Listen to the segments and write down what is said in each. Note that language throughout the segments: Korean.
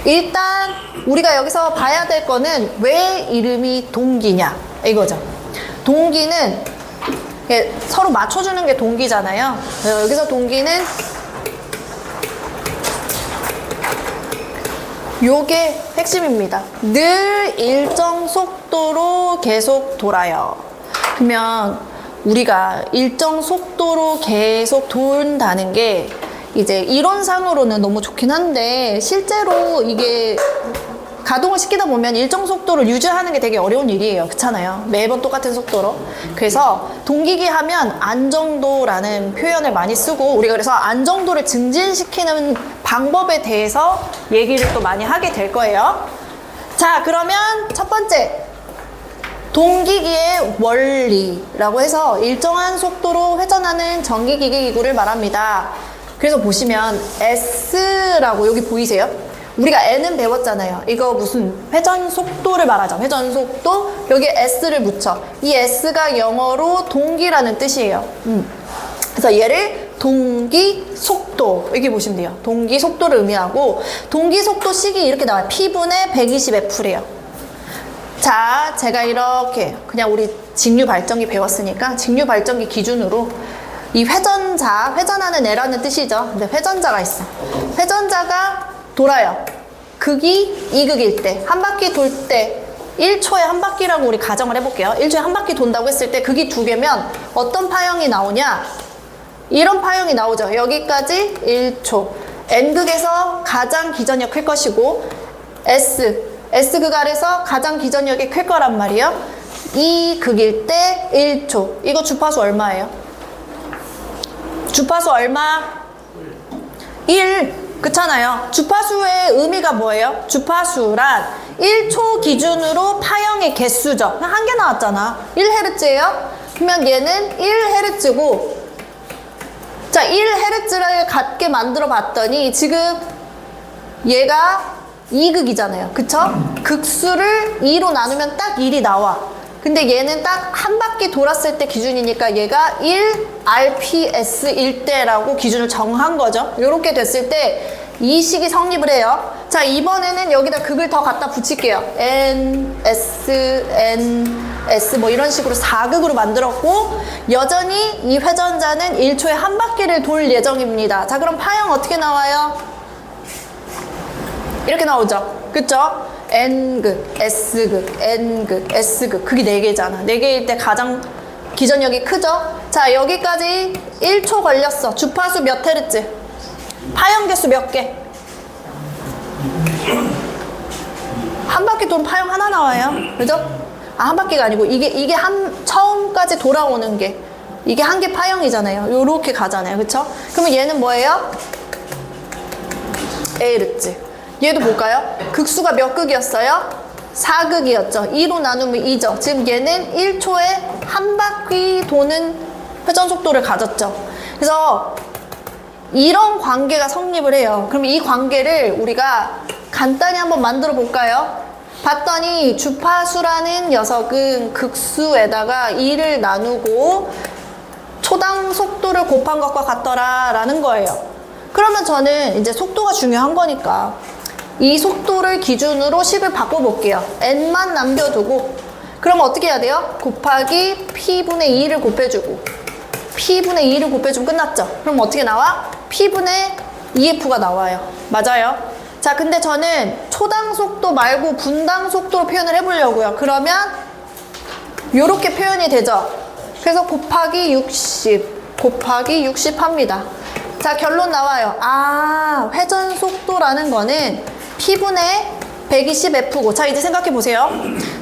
일단 우리가 여기서 봐야 될 거는 왜 이름이 동기냐 이거죠. 동기는 서로 맞춰주는 게 동기잖아요. 여기서 동기는 요게 핵심입니다. 늘 일정 속도로 계속 돌아요. 그러면 우리가 일정 속도로 계속 돈다는 게 이제 이론상으로는 너무 좋긴 한데 실제로 이게 가동을 시키다 보면 일정 속도를 유지하는 게 되게 어려운 일이에요. 그렇잖아요. 매번 똑같은 속도로. 그래서 동기기 하면 안정도라는 표현을 많이 쓰고 우리가 그래서 안정도를 증진시키는 방법에 대해서 얘기를 또 많이 하게 될 거예요. 자, 그러면 첫 번째 동기기의 원리라고 해서 일정한 속도로 회전하는 전기기계 기구를 말합니다. 그래서 보시면 S라고 여기 보이세요? 우리가 N은 배웠잖아요. 이거 무슨 회전 속도를 말하죠. 회전 속도. 여기에 S를 붙여. 이 S가 영어로 동기라는 뜻이에요. 그래서 얘를 동기 속도 이렇게 보시면 돼요. 동기 속도를 의미하고 동기 속도 식이 이렇게 나와요. P분의 120F래요. 자, 제가 이렇게 그냥 우리 직류 발전기 배웠으니까 직류 발전기 기준으로 이 회전자, 회전하는 애라는 뜻이죠. 근데 회전자가 있어. 회전자가 돌아요. 극이 이극일 때, 한 바퀴 돌 때 1초에 한 바퀴라고 우리 가정을 해볼게요. 1초에 한 바퀴 돈다고 했을 때 극이 두 개면 어떤 파형이 나오냐? 이런 파형이 나오죠. 여기까지 1초. N극에서 가장 기전력 클 것이고 S극 아래서 가장 기전력이 클 거란 말이에요. 이 극일 때 1초. 이거 주파수 얼마예요? 주파수 얼마? 1. 그렇잖아요. 주파수의 의미가 뭐예요? 주파수란 1초 기준으로 파형의 개수죠. 한 개 나왔잖아. 1Hz예요? 그러면 얘는 1Hz고 자, 1Hz를 갖게 만들어 봤더니 지금 얘가 2극이잖아요. 그쵸? 극수를 2로 나누면 딱 1이 나와. 근데 얘는 딱 한 바퀴 돌았을 때 기준이니까 얘가 1rps일 때라고 기준을 정한 거죠. 이렇게 됐을 때 이 식이 성립을 해요. 자, 이번에는 여기다 극을 더 갖다 붙일게요. n, s, n, s 뭐 이런 식으로 4극으로 만들었고 여전히 이 회전자는 1초에 한 바퀴를 돌 예정입니다. 자, 그럼 파형 어떻게 나와요? 이렇게 나오죠. 그쵸? N극, S극, N극, S극. 그게 4개잖아. 4개일 때 가장 기전력이 크죠? 자, 여기까지 1초 걸렸어. 주파수 몇 헤르츠? 파형 개수 몇 개? 한 바퀴 돈 파형 하나 나와요. 그죠? 아, 한 바퀴가 아니고 이게 처음까지 돌아오는 게 이게 한 개 파형이잖아요. 요렇게 가잖아요. 그쵸? 그러면 얘는 뭐예요? A헤르츠. 얘도 볼까요? 극수가 몇 극이었어요? 4극이었죠. 2로 나누면 2죠. 지금 얘는 1초에 한 바퀴 도는 회전 속도를 가졌죠. 그래서 이런 관계가 성립을 해요. 그럼 이 관계를 우리가 간단히 한번 만들어 볼까요? 봤더니 주파수라는 녀석은 극수에다가 2를 나누고 초당 속도를 곱한 것과 같더라 라는 거예요. 그러면 저는 이제 속도가 중요한 거니까 이 속도를 기준으로 식을 바꿔볼게요. n만 남겨두고 그럼 어떻게 해야 돼요? 곱하기 p분의 2를 곱해주고 p분의 2를 곱해주면 끝났죠. 그럼 어떻게 나와? p분의 2f가 나와요. 맞아요. 자, 근데 저는 초당 속도 말고 분당 속도로 표현을 해보려고요. 그러면 요렇게 표현이 되죠. 그래서 곱하기 60 합니다. 자, 결론 나와요. 아, 회전 속도라는 거는 P분의 120F고. 자, 이제 생각해 보세요.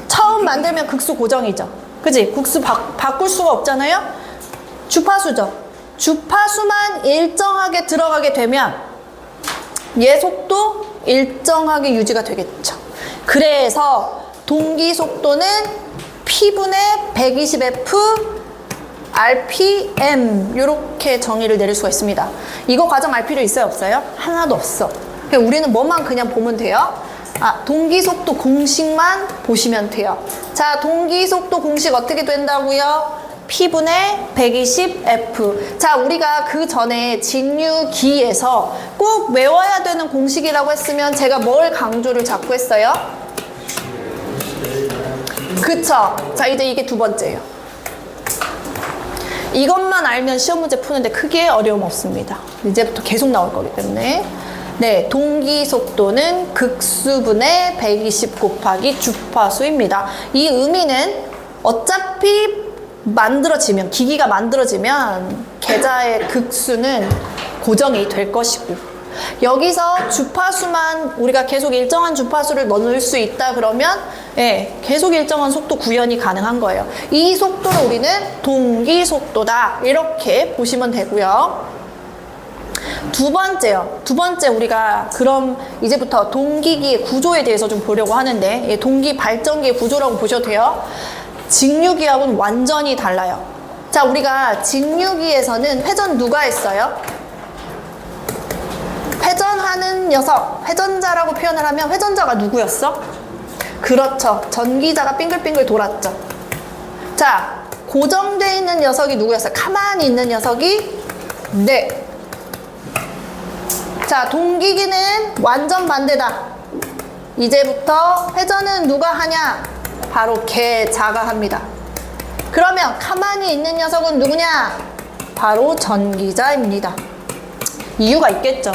처음 만들면 극수 고정이죠. 그지? 극수 바꿀 수가 없잖아요? 주파수죠. 주파수만 일정하게 들어가게 되면 얘 속도 일정하게 유지가 되겠죠. 그래서 동기 속도는 P분의 120F RPM 이렇게 정의를 내릴 수가 있습니다. 이거 과정할 필요 있어요? 없어요? 하나도 없어. 그냥 우리는 뭐만 그냥 보면 돼요? 아, 동기속도 공식만 보시면 돼요. 자, 동기속도 공식 어떻게 된다고요? P분의 120F. 자, 우리가 그 전에 직류기에서 꼭 외워야 되는 공식이라고 했으면 제가 뭘 강조를 자꾸 했어요? 그쵸? 자, 이제 이게 두 번째예요. 이것만 알면 시험 문제 푸는데 크게 어려움 없습니다. 이제부터 계속 나올 거기 때문에. 네, 동기 속도는 극수분의 120 곱하기 주파수입니다. 이 의미는 어차피 기기가 만들어지면 계좌의 극수는 고정이 될 것이고, 여기서 주파수만 우리가 계속 일정한 주파수를 넣을 수 있다 그러면 계속 일정한 속도 구현이 가능한 거예요. 이 속도를 우리는 동기 속도다 이렇게 보시면 되고요. 두 번째 우리가 그럼 이제부터 동기기의 구조에 대해서 좀 보려고 하는데, 동기 발전기의 구조라고 보셔도 돼요. 직류기하고는 완전히 달라요. 자, 우리가 직류기에서는 회전 누가 했어요? 회전하는 녀석, 회전자라고 표현을 하면 회전자가 누구였어? 그렇죠. 전기자가 빙글빙글 돌았죠. 자, 고정되어 있는 녀석이 누구였어요? 가만히 있는 녀석이? 네. 자, 동기기는 완전 반대다. 이제부터 회전은 누가 하냐? 바로 계자가 합니다. 그러면 가만히 있는 녀석은 누구냐? 바로 전기자입니다. 이유가 있겠죠.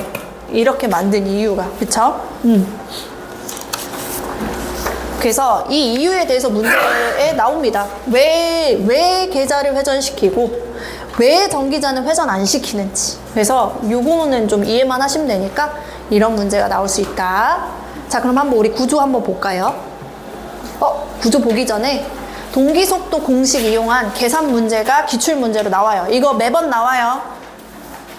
이렇게 만든 이유가. 그쵸? 그래서 이 이유에 대해서 문제에 나옵니다. 왜 계자를 회전시키고 왜 전기자는 회전 안 시키는지. 그래서 요거는 좀 이해만 하시면 되니까 이런 문제가 나올 수 있다. 자, 그럼 한번 우리 구조 한번 볼까요? 구조 보기 전에 동기속도 공식 이용한 계산 문제가 기출문제로 나와요. 이거 매번 나와요.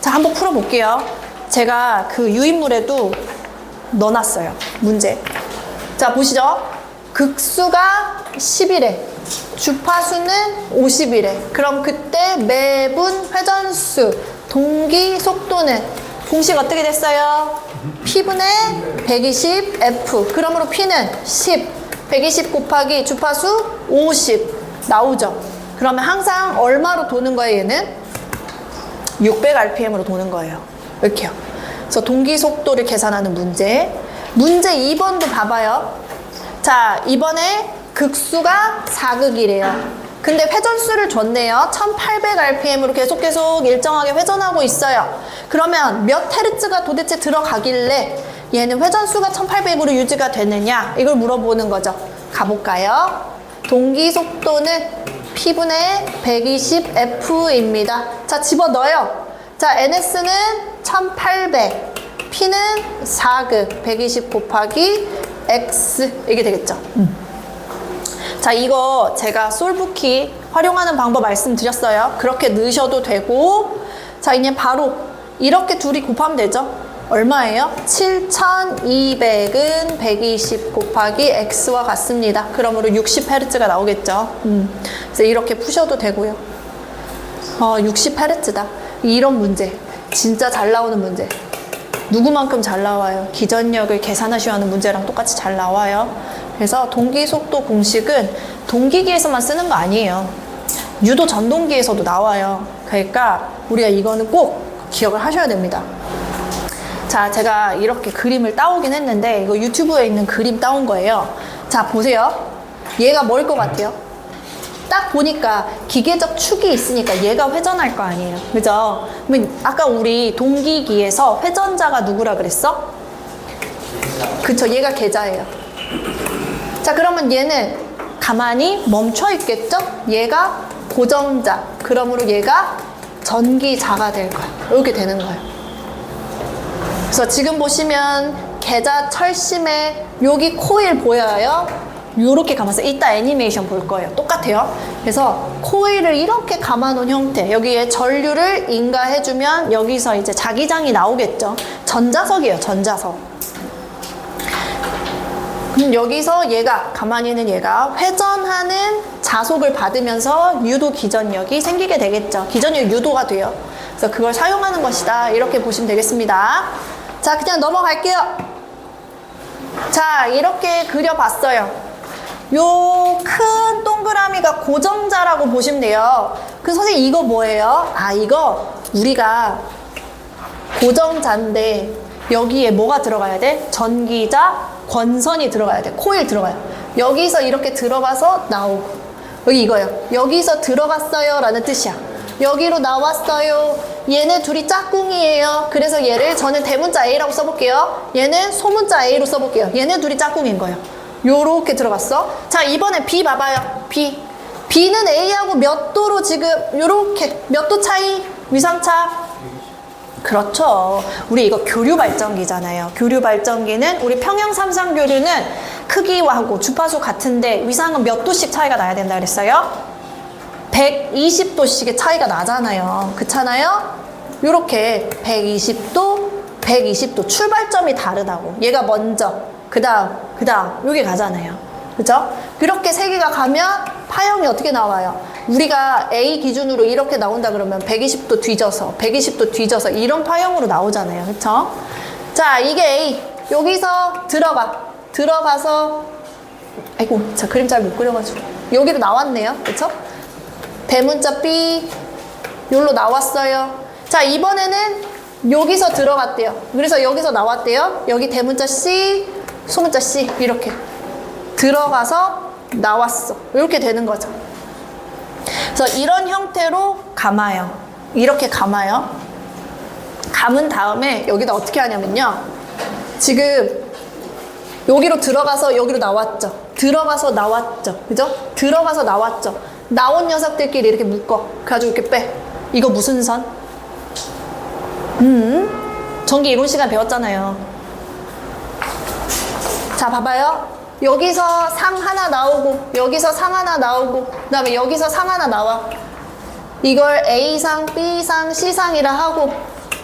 자, 한번 풀어볼게요. 제가 그 유인물에도 넣어놨어요. 문제. 자, 보시죠. 극수가 10이래. 주파수는 50이래. 그럼 그때 매분 회전수, 동기 속도는 공식 어떻게 됐어요? P분의 120F. 그러므로 P는 10. 120 곱하기 주파수 50 나오죠. 그러면 항상 얼마로 도는 거예요, 얘는? 600rpm으로 도는 거예요. 이렇게요. 그래서 동기 속도를 계산하는 문제. 문제 2번도 봐봐요. 자, 이번에 극수가 4극이래요. 근데 회전수를 줬네요. 1800rpm으로 계속 일정하게 회전하고 있어요. 그러면 몇 헤르츠가 도대체 들어가길래 얘는 회전수가 1800으로 유지가 되느냐? 이걸 물어보는 거죠. 가볼까요? 동기 속도는 P분의 120F입니다. 자, 집어넣어요. 자, NS는 1800, P는 4극, 120 곱하기 X. 이게 되겠죠. 자, 이거 제가 솔브키 활용하는 방법 말씀드렸어요. 그렇게 넣으셔도 되고, 자, 이제 바로 이렇게 둘이 곱하면 되죠. 얼마예요? 7200은 120 곱하기 X와 같습니다. 그러므로 60Hz가 나오겠죠. 그래서 이렇게 푸셔도 되고요. 60Hz다. 이런 문제. 진짜 잘 나오는 문제. 누구만큼 잘 나와요? 기전력을 계산하셔야 하는 문제랑 똑같이 잘 나와요. 그래서 동기속도 공식은 동기기에서만 쓰는 거 아니에요. 유도 전동기에서도 나와요. 그러니까 우리가 이거는 꼭 기억을 하셔야 됩니다. 자, 제가 이렇게 그림을 따오긴 했는데 이거 유튜브에 있는 그림 따온 거예요. 자, 보세요. 얘가 뭘 것 같아요? 딱 보니까 기계적 축이 있으니까 얘가 회전할 거 아니에요. 그죠? 아까 우리 동기기에서 회전자가 누구라 그랬어? 그쵸, 얘가 계자예요. 자, 그러면 얘는 가만히 멈춰 있겠죠? 얘가 고정자. 그러므로 얘가 전기자가 될 거야. 이렇게 되는 거예요. 그래서 지금 보시면 계자 철심에 여기 코일 보여요? 요렇게 감아서 이따 애니메이션 볼 거예요. 똑같아요. 그래서 코일을 이렇게 감아놓은 형태, 여기에 전류를 인가해주면 여기서 이제 자기장이 나오겠죠. 전자석이에요, 전자석. 그럼 여기서 얘가, 가만히 있는 얘가 회전하는 자속을 받으면서 유도 기전력이 생기게 되겠죠. 기전력 유도가 돼요. 그래서 그걸 사용하는 것이다. 이렇게 보시면 되겠습니다. 자, 그냥 넘어갈게요. 자, 이렇게 그려봤어요. 요 큰 동그라미가 고정자라고 보시면 돼요. 그 선생님 이거 뭐예요? 아, 이거 우리가 고정자인데 여기에 뭐가 들어가야 돼? 전기자, 권선이 들어가야 돼. 코일 들어가요. 여기서 이렇게 들어가서 나오고, 여기 이거요. 여기서 들어갔어요 라는 뜻이야. 여기로 나왔어요. 얘네 둘이 짝꿍이에요. 그래서 얘를 저는 대문자 A라고 써볼게요. 얘는 소문자 A로 써볼게요. 얘네 둘이 짝꿍인 거예요. 요렇게 들어갔어. 자, 이번에 B 봐봐요. B. B는 A하고 몇 도로 지금 요렇게 몇 도 차이? 위상차? 그렇죠. 우리 이거 교류 발전기잖아요. 교류 발전기는 우리 평형 삼상 교류는 크기하고 주파수 같은데 위상은 몇 도씩 차이가 나야 된다 그랬어요? 120도씩의 차이가 나잖아요. 그렇잖아요? 요렇게 120도, 120도 출발점이 다르다고. 얘가 먼저, 그 다음 여기 가잖아요. 그죠? 그렇게 세 개가 가면 파형이 어떻게 나와요? 우리가 A 기준으로 이렇게 나온다 그러면 120도 뒤져서 120도 뒤져서 이런 파형으로 나오잖아요. 그쵸? 자, 이게 A. 여기서 들어가서 아이고, 자, 그림 잘 못 그려가지고 여기로 나왔네요. 그쵸? 대문자 B 여기로 나왔어요. 자, 이번에는 여기서 들어갔대요. 그래서 여기서 나왔대요. 여기 대문자 C, 소문자 C 이렇게 들어가서 나왔어. 이렇게 되는 거죠. 그래서 이런 형태로 감아요. 이렇게 감아요. 감은 다음에 여기다 어떻게 하냐면요. 지금 여기로 들어가서 여기로 나왔죠. 들어가서 나왔죠. 그죠? 들어가서 나왔죠. 나온 녀석들끼리 이렇게 묶어. 그래가지고 이렇게 빼. 이거 무슨 선? 전기 이론 시간 배웠잖아요. 자, 봐봐요. 여기서 상 하나 나오고 여기서 상 하나 나오고 그 다음에 여기서 상 하나 나와. 이걸 A상, B상, C상이라 하고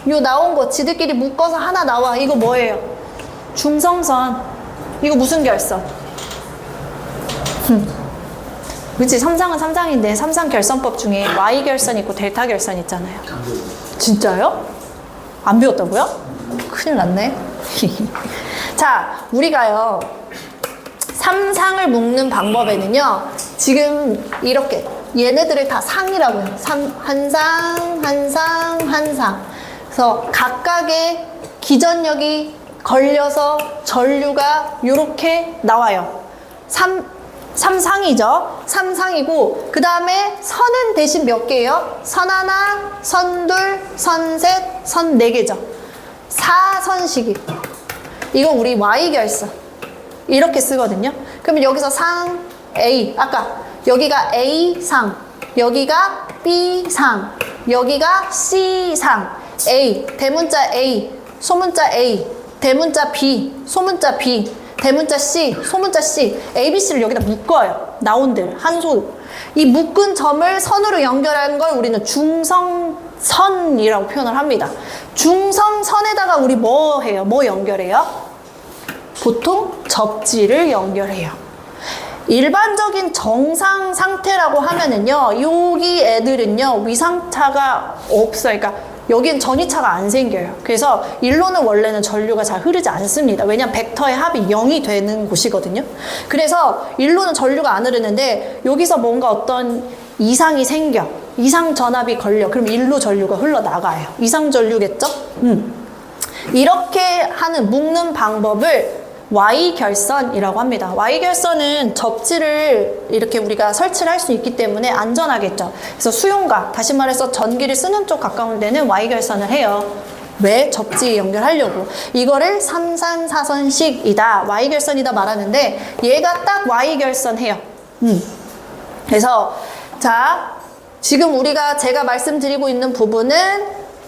요 나온 거 지들끼리 묶어서 하나 나와. 이거 뭐예요? 중성선. 이거 무슨 결선? 그치? 삼상은 삼상인데 삼상 결선법 중에 Y 결선 있고 델타 결선 있잖아요. 진짜요? 안 배웠다고요? 큰일 났네. 자, 우리가요 삼상을 묶는 방법에는요 지금 이렇게 얘네들을 다 상이라고 해요. 한 상, 한 상, 한 상. 그래서 각각의 기전력이 걸려서 전류가 이렇게 나와요. 삼상이죠. 삼상이고 그 다음에 선은 대신 몇 개예요? 선 하나, 선 둘, 선 셋, 선 네 개죠. 4선식이. 이거 우리 Y결선. 이렇게 쓰거든요. 그러면 여기서 상 A, 아까 여기가 A상, 여기가 B상, 여기가 C상. A, 대문자 A, 소문자 A, 대문자 B, 소문자 B, 대문자 C, 소문자 C, A, B, C를 여기다 묶어요. 나온 데를 한 손. 이 묶은 점을 선으로 연결하는 걸 우리는 중성선이라고 표현을 합니다. 중성선에다가 우리 뭐 해요? 뭐 연결해요? 보통 접지를 연결해요. 일반적인 정상 상태라고 하면은요, 여기 애들은요, 위상차가 없어요. 그러니까 여긴 전위차가 안 생겨요. 그래서 일로는 원래는 전류가 잘 흐르지 않습니다. 왜냐면 벡터의 합이 0이 되는 곳이거든요. 그래서 일로는 전류가 안 흐르는데 여기서 뭔가 어떤 이상이 생겨. 이상 전압이 걸려. 그럼 일로 전류가 흘러나가요. 이상 전류겠죠? 이렇게 하는 묶는 방법을 Y결선이라고 합니다. Y결선은 접지를 이렇게 우리가 설치를 할 수 있기 때문에 안전하겠죠. 그래서 수용각, 다시 말해서 전기를 쓰는 쪽 가까운 데는 Y결선을 해요. 왜? 접지 연결하려고. 이거를 3산 4선식이다, Y결선이다 말하는데 얘가 딱 Y결선 해요. 그래서 자, 지금 제가 말씀드리고 있는 부분은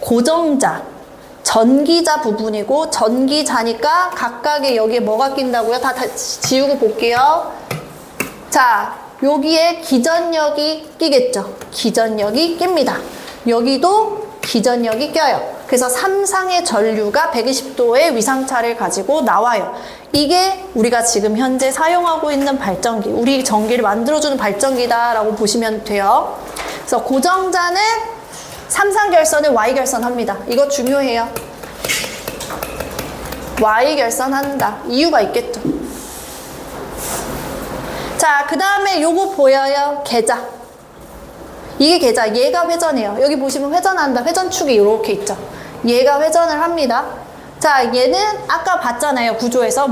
고정자, 전기자 부분이고, 전기자니까 각각의 여기에 뭐가 낀다고요? 다 지우고 볼게요. 자, 여기에 기전력이 끼겠죠. 기전력이 낍니다. 여기도 기전력이 껴요. 그래서 삼상의 전류가 120도의 위상차를 가지고 나와요. 이게 우리가 지금 현재 사용하고 있는 발전기, 우리 전기를 만들어주는 발전기다라고 보시면 돼요. 그래서 고정자는 삼상결선을 Y결선 합니다. 이거 중요해요. Y결선 한다. 이유가 있겠죠. 자, 그 다음에 요거 보여요? 계자. 이게 계좌, 얘가 회전해요. 여기 보시면 회전한다. 회전축이 이렇게 있죠. 얘가 회전을 합니다. 자, 얘는 아까 봤잖아요. 구조에서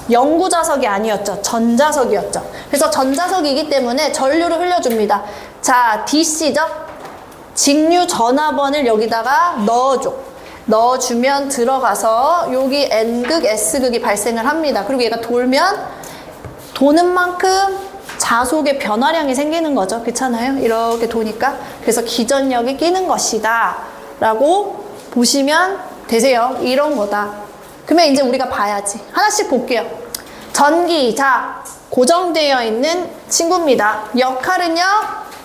영구자석이 아니었죠. 전자석이었죠. 그래서 전자석이기 때문에 전류를 흘려줍니다. 자, DC죠? 직류 전화번을 여기다가 넣어줘. 넣어주면 들어가서 여기 N극, S극이 발생을 합니다. 그리고 얘가 돌면 도는 만큼 자속의 변화량이 생기는 거죠. 그렇잖아요? 이렇게 도니까. 그래서 기전력이 끼는 것이다 라고 보시면 되세요. 이런 거다. 그러면 이제 우리가 봐야지. 하나씩 볼게요. 전기, 자, 고정되어 있는 친구입니다. 역할은요,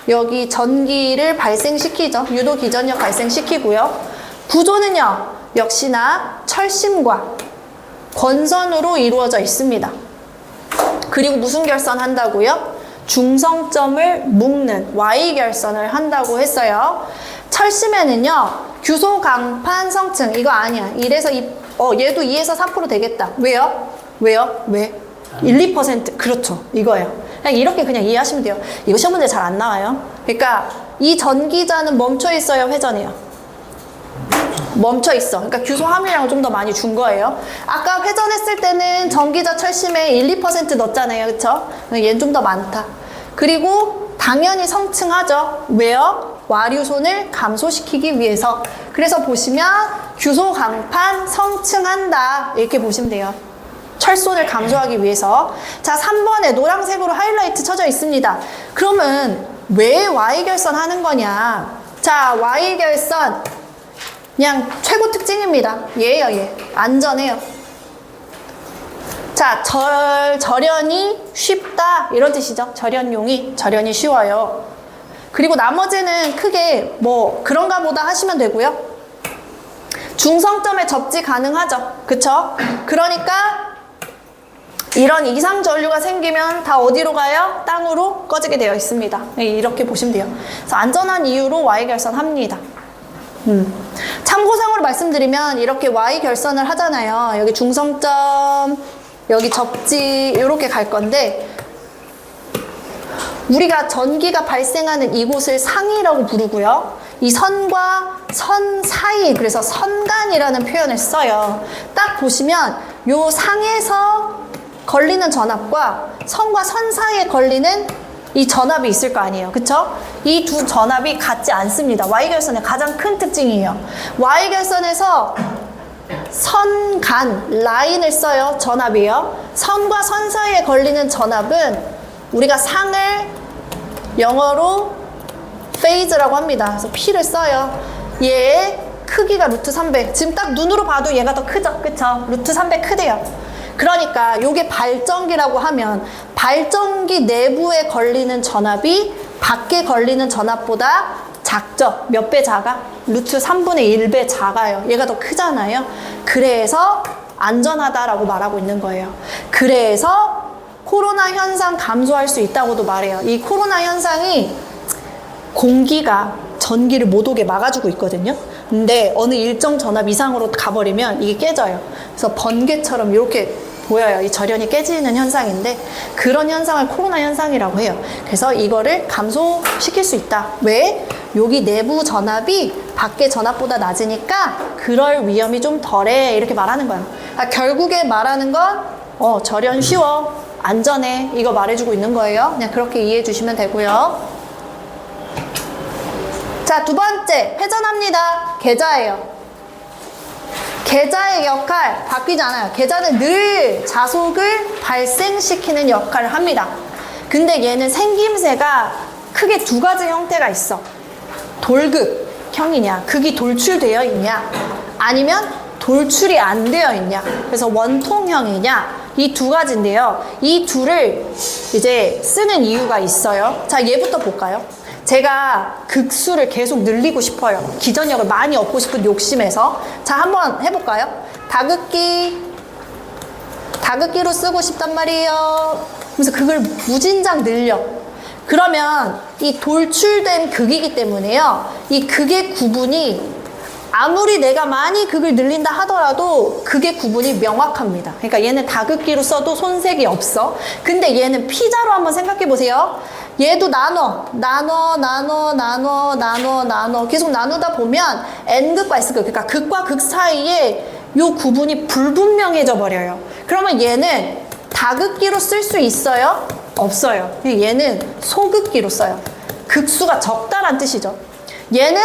여기 전기를 발생시키죠. 유도 기전력 발생시키고요. 구조는요, 역시나 철심과 권선으로 이루어져 있습니다. 그리고 무슨 결선 한다고요? 중성점을 묶는 Y결선을 한다고 했어요. 철심에는요, 규소 강판 성층, 이거 아니야. 1에서 2, 얘도 2에서 4% 되겠다. 왜요? 왜요? 왜? 1, 2%. 그렇죠. 이거예요. 그냥 이렇게 그냥 이해하시면 돼요. 이거 시험 문제 잘 안 나와요. 그러니까 이 전기자는 멈춰 있어요, 회전해요? 멈춰 있어. 그러니까 규소 함유량을 좀 더 많이 준 거예요. 아까 회전했을 때는 전기자 철심에 1, 2% 넣었잖아요. 그쵸? 얘는 좀 더 많다. 그리고 당연히 성층하죠. 왜요? 와류손을 감소시키기 위해서. 그래서 보시면 규소 강판 성층한다. 이렇게 보시면 돼요. 철손을 감소하기 위해서. 자, 3번에 노란색으로 하이라이트 쳐져 있습니다. 그러면 왜 Y결선 하는 거냐? 자, Y결선 그냥 최고 특징입니다. 얘예요, 얘. 안전해요. 자, 절연이 쉽다 이런 뜻이죠. 절연이 쉬워요. 그리고 나머지는 크게 뭐 그런가 보다 하시면 되고요. 중성점에 접지 가능하죠. 그쵸? 그러니까 이런 이상 전류가 생기면 다 어디로 가요? 땅으로 꺼지게 되어 있습니다. 이렇게 보시면 돼요. 그래서 안전한 이유로 Y결선 합니다. 참고상으로 말씀드리면 이렇게 Y결선을 하잖아요. 여기 중성점, 여기 접지 이렇게 갈 건데 우리가 전기가 발생하는 이곳을 상이라고 부르고요. 이 선과 선 사이, 그래서 선간이라는 표현을 써요. 딱 보시면 요 상에서 걸리는 전압과 선과 선 사이에 걸리는 이 전압이 있을 거 아니에요. 그쵸? 이 두 전압이 같지 않습니다. Y결선의 가장 큰 특징이에요. Y결선에서 선간, 라인을 써요. 전압이에요. 선과 선 사이에 걸리는 전압은 우리가 상을 영어로 페이즈라고 합니다. 그래서 P를 써요. 얘의 크기가 루트 300. 지금 딱 눈으로 봐도 얘가 더 크죠? 그쵸? 루트 300 크대요. 그러니까 요게 발전기라고 하면 발전기 내부에 걸리는 전압이 밖에 걸리는 전압보다 작죠? 몇 배 작아? 루트 3분의 1배 작아요. 얘가 더 크잖아요. 그래서 안전하다라고 말하고 있는 거예요. 그래서 코로나 현상 감소할 수 있다고도 말해요. 이 코로나 현상이 공기가 전기를 못 오게 막아주고 있거든요. 근데 어느 일정 전압 이상으로 가버리면 이게 깨져요. 그래서 번개처럼 이렇게 보여요. 이 절연이 깨지는 현상인데 그런 현상을 코로나 현상이라고 해요. 그래서 이거를 감소시킬 수 있다. 왜? 여기 내부 전압이 밖의 전압보다 낮으니까 그럴 위험이 좀 덜해. 이렇게 말하는 거예요. 그러니까 결국에 말하는 건 절연 쉬워. 안전해. 이거 말해주고 있는 거예요. 그냥 그렇게 이해해 주시면 되고요. 자, 두 번째 회전합니다. 계좌예요. 계좌의 역할 바뀌지 않아요. 계좌는 늘 자속을 발생시키는 역할을 합니다. 근데 얘는 생김새가 크게 두 가지 형태가 있어. 돌극형이냐, 극이 돌출되어 있냐, 아니면 돌출이 안 되어 있냐. 그래서 원통형이냐, 이 두 가지인데요. 이 둘을 이제 쓰는 이유가 있어요. 자, 얘부터 볼까요? 제가 극수를 계속 늘리고 싶어요. 기전력을 많이 얻고 싶은 욕심에서. 자, 한번 해볼까요? 다극기로 쓰고 싶단 말이에요. 그래서 그걸 무진장 늘려. 그러면 이 돌출된 극이기 때문에요. 이 극의 구분이 아무리 내가 많이 극을 늘린다 하더라도 극의 구분이 명확합니다. 그러니까 얘는 다극기로 써도 손색이 없어. 근데 얘는 피자로 한번 생각해 보세요. 얘도 나눠 계속 나누다 보면 n극과 s극, 그러니까 극과 극 사이에 요 구분이 불분명해져 버려요. 그러면 얘는 다극기로 쓸 수 있어요? 없어요. 얘는 소극기로 써요. 극수가 적다란 뜻이죠. 얘는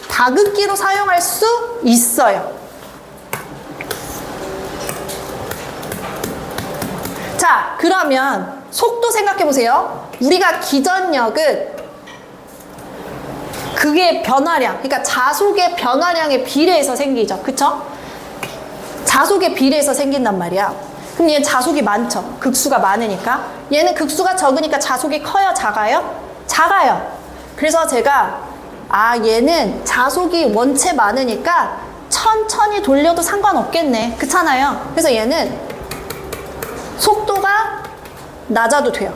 다극기로 사용할 수 있어요. 자, 그러면 속도 생각해 보세요. 우리가 기전력은 그게 변화량, 그러니까 자속의 변화량에 비례해서 생기죠. 그쵸? 자속에 비례해서 생긴단 말이야. 그럼 얘는 자속이 많죠. 극수가 많으니까. 얘는 극수가 적으니까 자속이 커요? 작아요? 작아요. 그래서 제가 얘는 자속이 원체 많으니까 천천히 돌려도 상관없겠네. 그렇잖아요. 그래서 얘는 속도가 낮아도 돼요.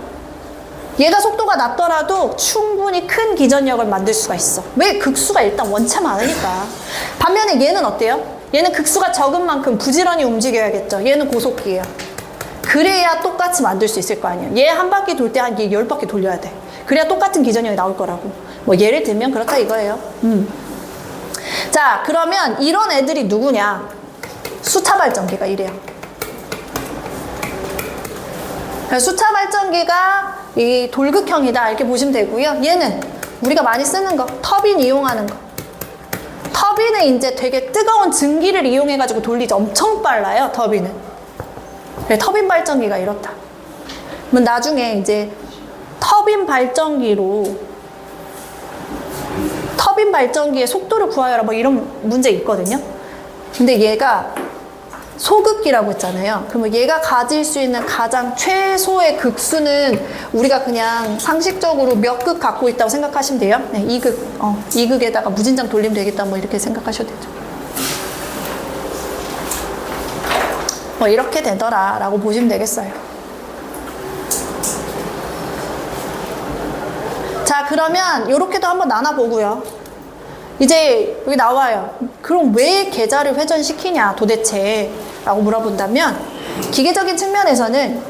얘가 속도가 낮더라도 충분히 큰 기전력을 만들 수가 있어. 왜? 극수가 일단 원체 많으니까. 반면에 얘는 어때요? 얘는 극수가 적은 만큼 부지런히 움직여야겠죠. 얘는 고속기예요. 그래야 똑같이 만들 수 있을 거 아니에요. 얘 한 바퀴 돌 때 한 10바퀴 돌려야 돼. 그래야 똑같은 기전력이 나올 거라고. 뭐 예를 들면 그렇다 이거예요. 자, 그러면 이런 애들이 누구냐? 수차 발전기가 이래요. 수차 발전기가 이 돌극형이다 이렇게 보시면 되고요. 얘는 우리가 많이 쓰는 거, 터빈 이용하는 거. 터빈은 이제 되게 뜨거운 증기를 이용해가지고 돌리죠. 엄청 빨라요, 터빈은. 터빈 발전기가 이렇다. 그러면 나중에 이제 터빈 발전기의 속도를 구하여라 뭐 이런 문제 있거든요. 근데 얘가 소극기라고 했잖아요. 그러면 얘가 가질 수 있는 가장 최소의 극수는 우리가 그냥 상식적으로 몇 극 갖고 있다고 생각하시면 돼요. 네, 2극. 2극에다가 무진장 돌리면 되겠다. 뭐 이렇게 생각하셔도 되죠. 뭐 이렇게 되더라 라고 보시면 되겠어요. 자, 그러면 이렇게도 한번 나눠보고요. 이제 여기 나와요. 그럼 왜 계좌를 회전시키냐 도대체 라고 물어본다면, 기계적인 측면에서는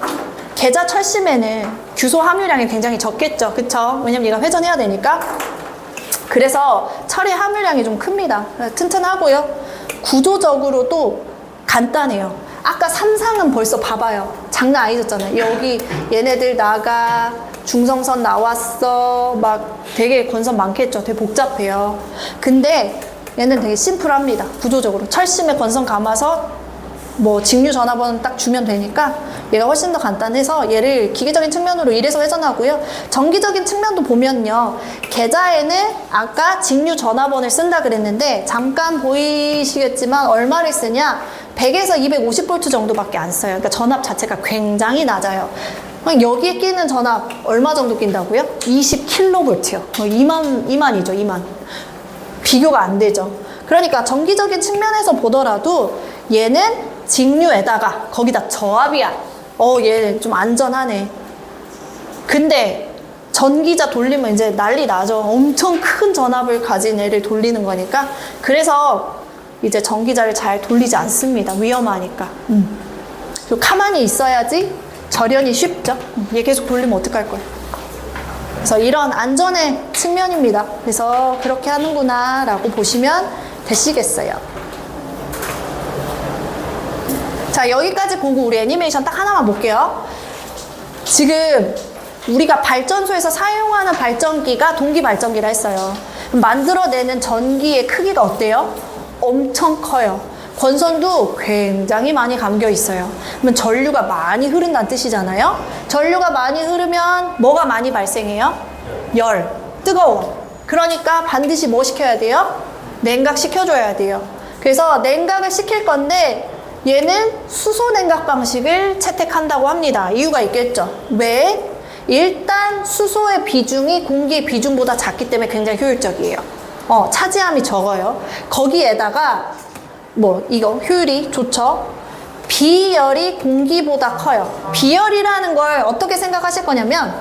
계좌 철심에는 규소 함유량이 굉장히 적겠죠. 그쵸? 왜냐면 얘가 회전해야 되니까. 그래서 철의 함유량이 좀 큽니다. 튼튼하고요. 구조적으로도 간단해요. 아까 삼상은 벌써 봐봐요. 장난 아니었잖아요. 여기 얘네들 나가, 중성선 나왔어, 막 되게 권선 많겠죠. 되게 복잡해요. 근데 얘는 되게 심플합니다. 구조적으로. 철심에 권선 감아서 뭐 직류 전압원 딱 주면 되니까 얘가 훨씬 더 간단해서 얘를 기계적인 측면으로 이래서 회전하고요. 전기적인 측면도 보면요. 계좌에는 아까 직류 전압원을 쓴다 그랬는데 잠깐 보이시겠지만 얼마를 쓰냐? 100에서 250V 정도밖에 안 써요. 그러니까 전압 자체가 굉장히 낮아요. 여기에 끼는 전압 얼마 정도 낀다고요? 20kV요. 2만이죠, 2만. 비교가 안 되죠. 그러니까 전기적인 측면에서 보더라도 얘는 직류에다가 거기다 저압이야. 얘 좀 안전하네. 근데 전기자 돌리면 이제 난리 나죠. 엄청 큰 전압을 가진 애를 돌리는 거니까. 그래서 이제 전기자를 잘 돌리지 않습니다. 위험하니까. 그리고 가만히 있어야지 절연이 쉽죠. 얘 계속 돌리면 어떡할 거예요. 그래서 이런 안전의 측면입니다. 그래서 그렇게 하는구나 라고 보시면 되시겠어요. 자, 여기까지 보고 우리 애니메이션 딱 하나만 볼게요. 지금 우리가 발전소에서 사용하는 발전기가 동기 발전기라 했어요. 만들어내는 전기의 크기가 어때요? 엄청 커요. 권선도 굉장히 많이 감겨 있어요. 그러면 전류가 많이 흐른다는 뜻이잖아요. 전류가 많이 흐르면 뭐가 많이 발생해요? 열, 뜨거워. 그러니까 반드시 뭐 시켜야 돼요? 냉각 시켜줘야 돼요. 그래서 냉각을 시킬 건데 얘는 수소 냉각 방식을 채택한다고 합니다. 이유가 있겠죠. 왜? 일단 수소의 비중이 공기의 비중보다 작기 때문에 굉장히 효율적이에요. 차지함이 적어요. 거기에다가 이거 효율이 좋죠. 비열이 공기보다 커요. 비열이라는 걸 어떻게 생각하실 거냐면,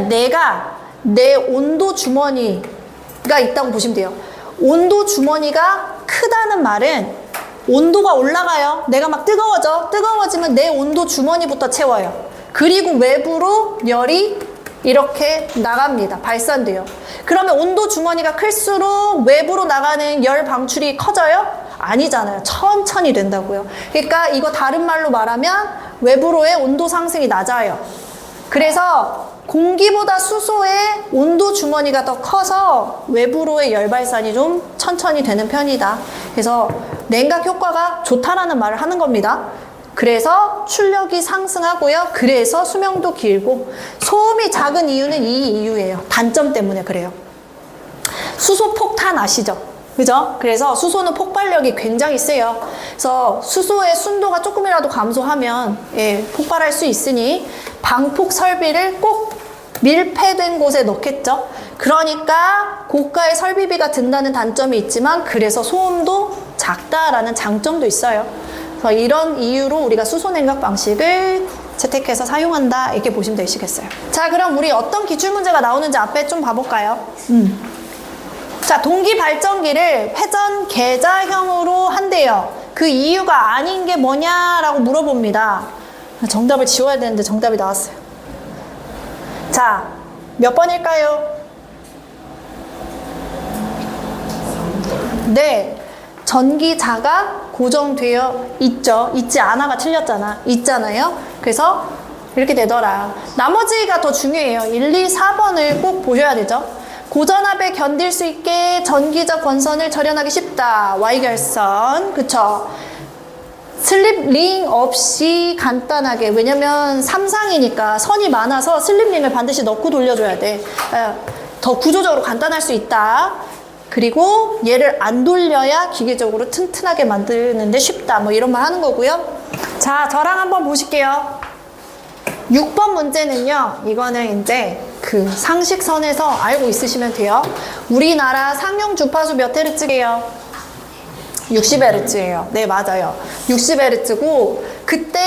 내가 내 온도 주머니가 있다고 보시면 돼요. 온도 주머니가 크다는 말은 온도가 올라가요. 내가 막 뜨거워지면 내 온도 주머니부터 채워요. 그리고 외부로 열이 이렇게 나갑니다. 발산돼요. 그러면 온도 주머니가 클수록 외부로 나가는 열 방출이 커져요? 아니잖아요. 천천히 된다고요. 그러니까 이거 다른 말로 말하면 외부로의 온도 상승이 낮아요. 그래서 공기보다 수소의 온도 주머니가 더 커서 외부로의 열 발산이 좀 천천히 되는 편이다. 그래서 냉각 효과가 좋다라는 말을 하는 겁니다. 그래서 출력이 상승하고요. 그래서 수명도 길고 소음이 작은 이유는 이 이유예요. 단점 때문에 그래요. 수소 폭탄 아시죠? 그죠? 그래서 수소는 폭발력이 굉장히 세요. 그래서 수소의 순도가 조금이라도 감소하면 폭발할 수 있으니 방폭 설비를 꼭 밀폐된 곳에 넣겠죠. 그러니까 고가의 설비비가 든다는 단점이 있지만 그래서 소음도 작다라는 장점도 있어요. 그래서 이런 이유로 우리가 수소 냉각 방식을 채택해서 사용한다 이렇게 보시면 되시겠어요. 자, 그럼 우리 어떤 기출 문제가 나오는지 앞에 좀 봐볼까요? 자, 동기 발전기를 회전 계좌형으로 한대요. 그 이유가 아닌 게 뭐냐라고 물어봅니다. 정답을 지워야 되는데 정답이 나왔어요. 자, 몇 번일까요? 네, 전기자가 고정되어 있죠. 있지 않아가 틀렸잖아. 있잖아요. 그래서 이렇게 되더라. 나머지가 더 중요해요. 1, 2, 4번을 꼭 보셔야 되죠. 고전압에 견딜 수 있게 전기적 권선을 절연하기 쉽다. Y결선. 그쵸? 슬립링 없이 간단하게, 왜냐면 삼상이니까 선이 많아서 슬립링을 반드시 넣고 돌려줘야 돼. 더 구조적으로 간단할 수 있다. 그리고 얘를 안 돌려야 기계적으로 튼튼하게 만드는데 쉽다. 뭐 이런 말 하는 거고요. 자, 저랑 한번 보실게요. 6번 문제는요, 이거는 이제 그 상식선에서 알고 있으시면 돼요. 우리나라 상용 주파수 몇 헤르츠예요? 60Hz예요. 네, 맞아요. 60Hz고 그때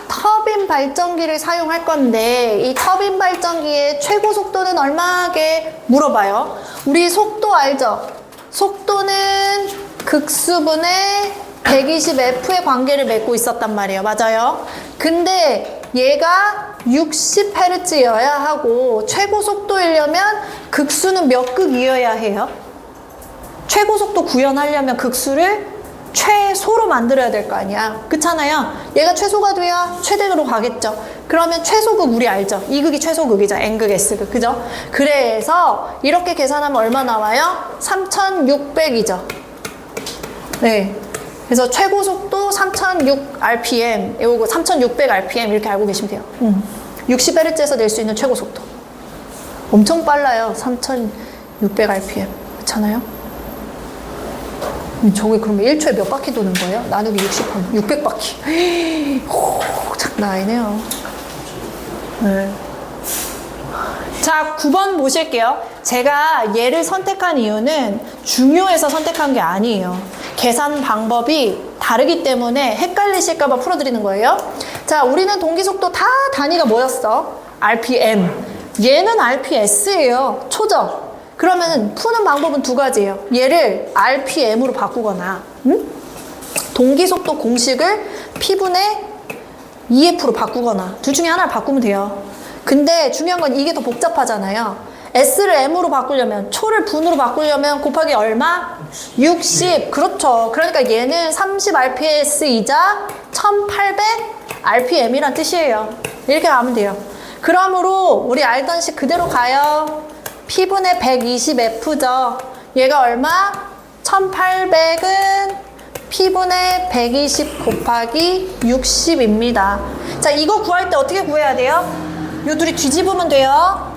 터빈 발전기를 사용할 건데 이 터빈 발전기의 최고 속도는 얼마게 물어봐요. 우리 속도 알죠? 속도는 극수분의 120F의 관계를 맺고 있었단 말이에요. 맞아요? 근데 얘가 60Hz여야 하고 최고 속도이려면 극수는 몇 극이어야 해요? 최고 속도 구현하려면 극수를 최소로 만들어야 될 거 아니야. 그렇잖아요. 얘가 최소가 돼야 최대로 가겠죠. 그러면 최소극 우리 알죠? E극이 최소극이죠. N극, S극. 그죠? 그래서 이렇게 계산하면 얼마 나와요? 3600이죠. 네. 그래서 최고 속도 3006 RPM, 요거 3600 RPM 이렇게 알고 계시면 돼요. 60Hz에서 낼 수 있는 최고 속도. 엄청 빨라요. 3600 RPM. 그렇잖아요? 저게 그러면 1초에 몇 바퀴 도는 거예요? 나누기 60하면 600바퀴. 오, 장난 아니네요. 네. 자, 9번 보실게요. 제가 얘를 선택한 이유는 중요해서 선택한 게 아니에요. 계산 방법이 다르기 때문에 헷갈리실까봐 풀어드리는 거예요. 자, 우리는 동기속도 다 단위가 뭐였어? RPM. 얘는 RPS예요. 초죠? 그러면 푸는 방법은 두 가지예요. 얘를 RPM으로 바꾸거나 동기속도 공식을 P분의 EF로 바꾸거나 둘 중에 하나를 바꾸면 돼요. 근데 중요한 건 이게 더 복잡하잖아요. S를 M으로 바꾸려면, 초를 분으로 바꾸려면 곱하기 얼마? 60. 그렇죠. 그러니까 얘는 30 RPS이자 1800 RPM이란 뜻이에요. 이렇게 가면 돼요. 그러므로 우리 알던 식 그대로 가요. P분의 120F죠. 얘가 얼마? 1800은 P분의 120 곱하기 60입니다. 자, 이거 구할 때 어떻게 구해야 돼요? 요 둘이 뒤집으면 돼요.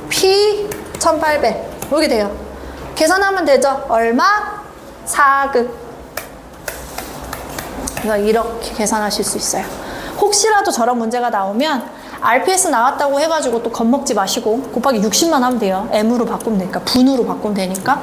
P 1800 이렇게 돼요. 계산하면 되죠. 얼마? 4극. 그래서 이렇게 계산하실 수 있어요. 혹시라도 저런 문제가 나오면 RPS 나왔다고 해가지고 또 겁먹지 마시고 곱하기 60만 하면 돼요. M으로 바꾸면 되니까, 분으로 바꾸면 되니까.